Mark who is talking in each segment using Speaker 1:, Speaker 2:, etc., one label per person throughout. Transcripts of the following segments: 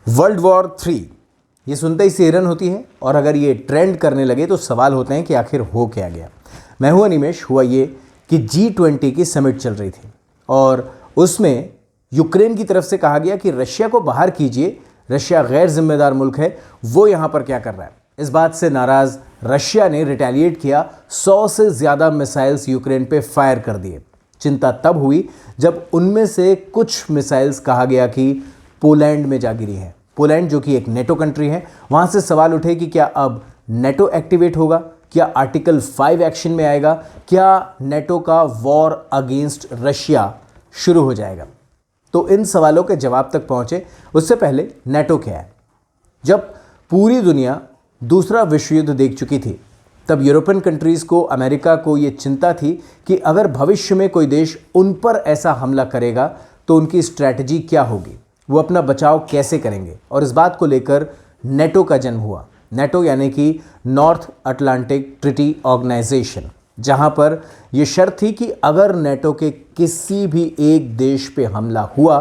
Speaker 1: World war 3 ये सुनते ही सिहरन होती है और अगर ये ट्रेंड करने लगे तो सवाल होते हैं कि आखिर हो क्या गया। मैं हूं अनिमेश। हुआ ये कि G20 की समिट चल रही थी और उसमें यूक्रेन की तरफ से कहा गया कि रशिया को बाहर कीजिए, रशिया गैर जिम्मेदार मुल्क है, वो यहां पर क्या कर रहा है। इस बात से नाराज रशिया ने रिटेलिएट किया, 100 से ज़्यादा मिसाइल्स यूक्रेन पे फायर कर दिए। चिंता तब हुई जब उनमें से कुछ मिसाइल्स कहा गया कि पोलैंड में जा गिरी है। पोलैंड जो कि एक नेटो कंट्री है, वहां से सवाल उठे कि क्या अब नेटो एक्टिवेट होगा, क्या आर्टिकल 5 एक्शन में आएगा, क्या नेटो का वॉर अगेंस्ट रशिया शुरू हो जाएगा। तो इन सवालों के जवाब तक पहुंचे उससे पहले नेटो क्या है। जब पूरी दुनिया दूसरा विश्व युद्ध देख चुकी थी तब यूरोपियन कंट्रीज़ को, अमेरिका को ये चिंता थी कि अगर भविष्य में कोई देश उन पर ऐसा हमला करेगा तो उनकी स्ट्रैटेजी क्या होगी, वो अपना बचाव कैसे करेंगे। और इस बात को लेकर नेटो का जन्म हुआ। नेटो यानी कि नॉर्थ अटलांटिक ट्रीटी ऑर्गेनाइजेशन, जहां पर यह शर्त थी कि अगर नेटो के किसी भी एक देश पे हमला हुआ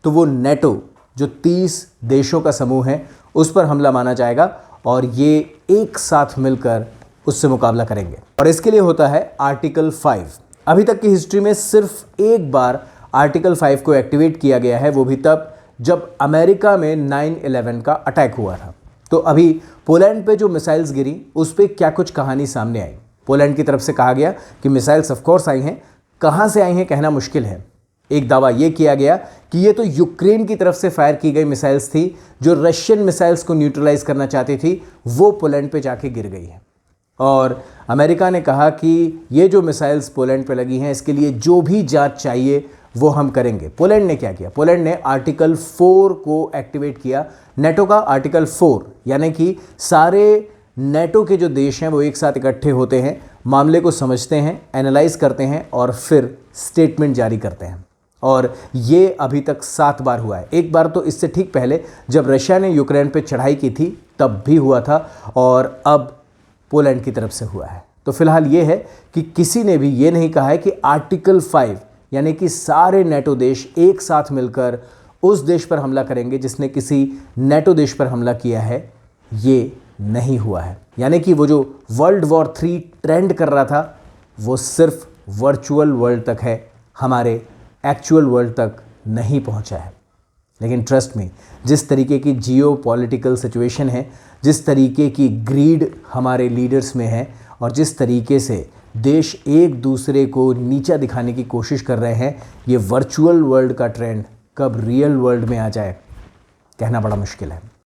Speaker 1: तो वो नेटो जो 30 देशों का समूह है उस पर हमला माना जाएगा और ये एक साथ मिलकर उससे मुकाबला करेंगे। और इसके लिए होता है आर्टिकल 5। अभी तक की हिस्ट्री में सिर्फ एक बार आर्टिकल 5 को एक्टिवेट किया गया है, वो भी तब जब अमेरिका में 9/11 का अटैक हुआ था। तो अभी पोलैंड पे जो मिसाइल्स गिरी उस पर क्या कुछ कहानी सामने आई। पोलैंड की तरफ से कहा गया कि मिसाइल्स ऑफकोर्स आई हैं, कहाँ से आई हैं कहना मुश्किल है। एक दावा यह किया गया कि ये तो यूक्रेन की तरफ से फायर की गई मिसाइल्स थी जो रशियन मिसाइल्स को न्यूट्रलाइज करना चाहती थी, वो पोलैंड पे जाके गिर गई है। और अमेरिका ने कहा कि ये जो मिसाइल्स पोलैंड पे लगी हैं इसके लिए जो भी जांच चाहिए वो हम करेंगे। पोलैंड ने क्या किया, पोलैंड ने आर्टिकल 4 को एक्टिवेट किया। नेटो का आर्टिकल 4 यानी कि सारे नेटो के जो देश हैं वो एक साथ इकट्ठे होते हैं, मामले को समझते हैं, एनालाइज करते हैं और फिर स्टेटमेंट जारी करते हैं। और ये अभी तक 7 बार हुआ है। एक बार तो इससे ठीक पहले जब रशिया ने यूक्रेन पे चढ़ाई की थी तब भी हुआ था और अब पोलैंड की तरफ से हुआ है। तो फिलहाल ये है कि किसी ने भी ये नहीं कहा है कि आर्टिकल 5 यानी कि सारे नेटो देश एक साथ मिलकर उस देश पर हमला करेंगे जिसने किसी नेटो देश पर हमला किया है। ये नहीं हुआ है। यानी कि वो जो वर्ल्ड वॉर 3 ट्रेंड कर रहा था वो सिर्फ वर्चुअल वर्ल्ड तक है, हमारे एक्चुअल वर्ल्ड तक नहीं पहुंचा है। लेकिन ट्रस्ट मी, जिस तरीके की जियो पॉलिटिकल सिचुएशन है, जिस तरीके की ग्रीड हमारे लीडर्स में है और जिस तरीके से देश एक दूसरे को नीचा दिखाने की कोशिश कर रहे हैं, ये वर्चुअल वर्ल्ड का ट्रेंड कब रियल वर्ल्ड में आ जाए कहना बड़ा मुश्किल है।